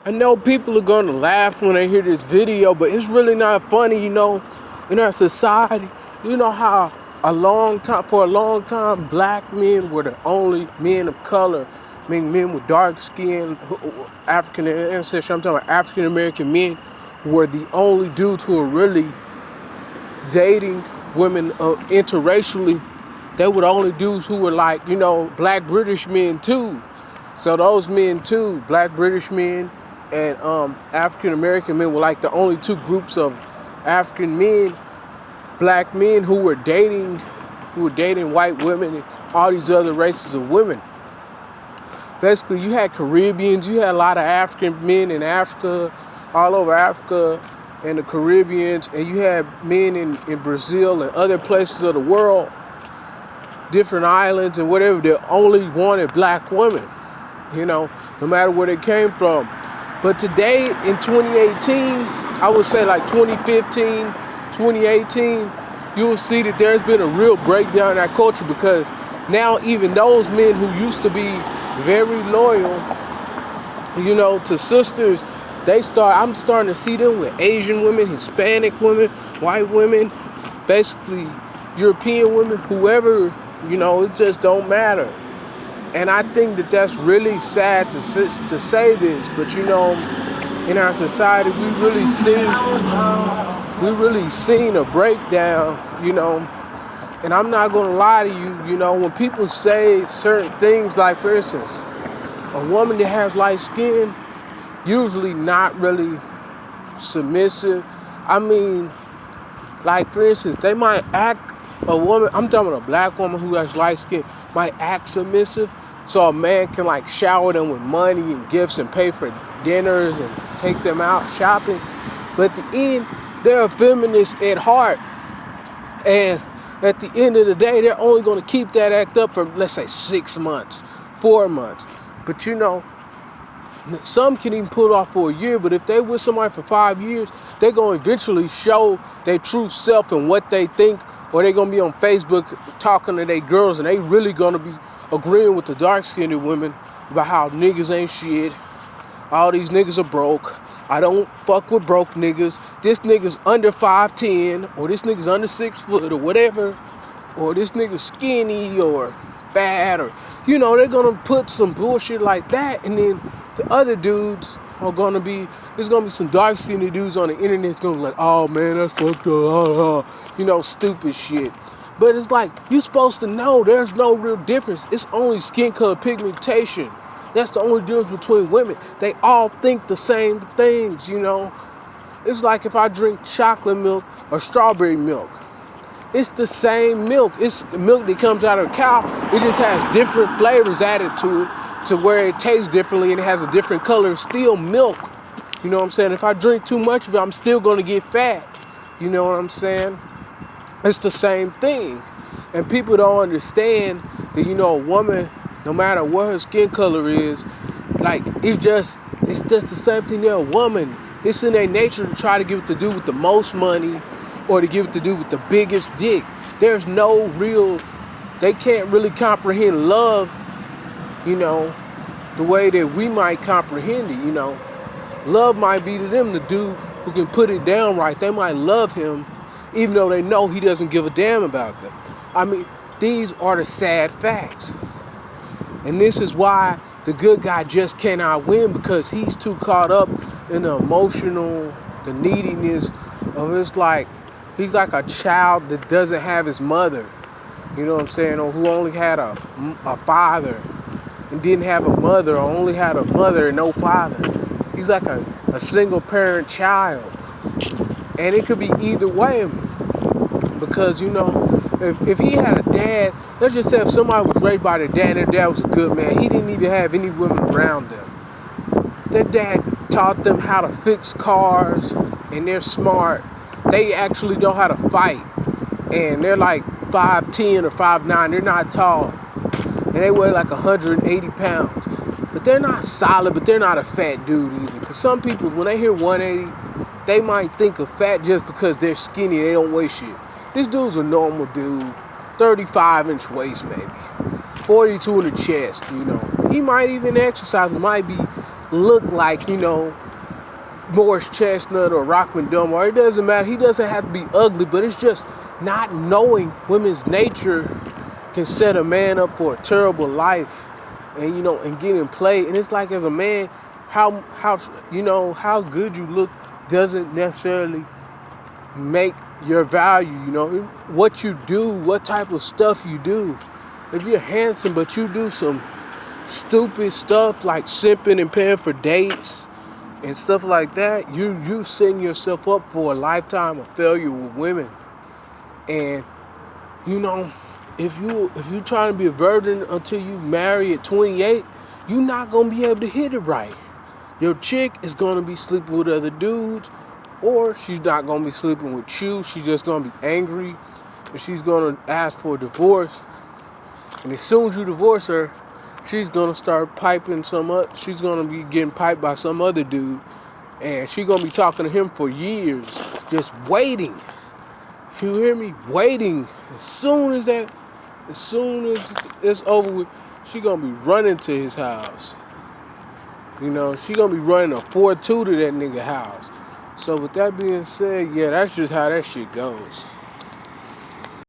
I know people are gonna laugh when they hear this video, but it's really not funny, in our society. You know how for a long time, black men were the only men of color, I mean, men with dark skin, African ancestry. I'm talking about African American men were the only dudes who were really dating women interracially. They were the only dudes who were like, black British men too. So those men too, black British men and African American men, were like the only two groups of African men, black men who were dating white women and all these other races of women. Basically, you had Caribbeans, you had a lot of African men in Africa, all over Africa and the Caribbeans, and you had men in Brazil and other places of the world, different islands and whatever, that only wanted black women, no matter where they came from. But today in 2018, I would say like 2015, 2018, you will see that there's been a real breakdown in that culture, because now even those men who used to be very loyal, to sisters, I'm starting to see them with Asian women, Hispanic women, white women, basically European women, whoever, it just don't matter. And I think that that's really sad to say this, but in our society, we really seen a breakdown, and I'm not gonna lie to you, when people say certain things, like for instance, a woman that has light skin, usually not really submissive. I mean, like for instance, they might act, I'm talking about a black woman who has light skin, might act submissive, so a man can like shower them with money and gifts and pay for dinners and take them out shopping. But at the end, they're a feminist at heart. And at the end of the day, they're only going to keep that act up for, let's say, 6 months, 4 months. But some can even pull it off for a year. But if they with somebody for 5 years, they're going to eventually show their true self and what they think. Or they're going to be on Facebook talking to their girls, and they really going to be agreeing with the dark-skinned women about how niggas ain't shit. All these niggas are broke. I don't fuck with broke niggas. This nigga's under 5'10", or this nigga's under 6 foot, or whatever. Or this nigga's skinny or fat, or, they're gonna put some bullshit like that. And then the other dudes are gonna be, there's gonna be some dark skinned dudes on the internet that's gonna be like, oh man, that's fucked up, stupid shit. But it's like, you're supposed to know there's no real difference. It's only skin color pigmentation. That's the only difference between women. They all think the same things, It's like if I drink chocolate milk or strawberry milk. It's the same milk. It's milk that comes out of a cow. It just has different flavors added to it, to where it tastes differently and it has a different color. It's still milk. You know what I'm saying? If I drink too much of it, I'm still going to get fat. You know what I'm saying? It's the same thing. And people don't understand that, a woman, no matter what her skin color is, like, it's just the same thing. They're a woman. It's in their nature to try to give it to do with the most money, or to give it to do with the biggest dick. There's no real, they can't really comprehend love, the way that we might comprehend it, Love might be to them the dude who can put it down right. They might love him even though they know he doesn't give a damn about them. I mean, these are the sad facts. And this is why the good guy just cannot win, because he's too caught up in the emotional, the neediness of, it's like, he's like a child that doesn't have his mother, you know what I'm saying, or who only had a father and didn't have a mother, or only had a mother and no father. He's like a single parent child. And it could be either way, because, if he had a dad, let's just say if somebody was raised by their dad and their dad was a good man, he didn't even have any women around them. Their dad taught them how to fix cars, and they're smart. They actually know how to fight, and they're like 5'10" or 5'9". They're not tall, and they weigh like 180 pounds. But they're not solid, but they're not a fat dude either. Because some people, when they hear 180, they might think of fat just because they're skinny, they don't weigh shit. This dude's a normal dude, 35-inch waist maybe, 42 in the chest, He might even exercise, might be, look like, Morris Chestnut or Rockman Dumar. It doesn't matter. He doesn't have to be ugly, but it's just not knowing women's nature can set a man up for a terrible life, and getting played. And it's like, as a man, how good you look doesn't necessarily make your value. What you do, what type of stuff you do. If you're handsome but you do some stupid stuff like simping and paying for dates and stuff like that, you setting yourself up for a lifetime of failure with women. And if you trying to be a virgin until you marry at 28, you're not gonna be able to hit it right. Your chick is gonna be sleeping with other dudes, or she's not gonna be sleeping with you. She's just gonna be angry, and she's gonna ask for a divorce. And as soon as you divorce her, she's gonna start piping she's gonna be getting piped by some other dude, and she's gonna be talking to him for years, just waiting. You hear me? Waiting. As soon as it's over with, she gonna be running to his house. She gonna be running a 4-2 to that nigga house. So with that being said, yeah, that's just how that shit goes.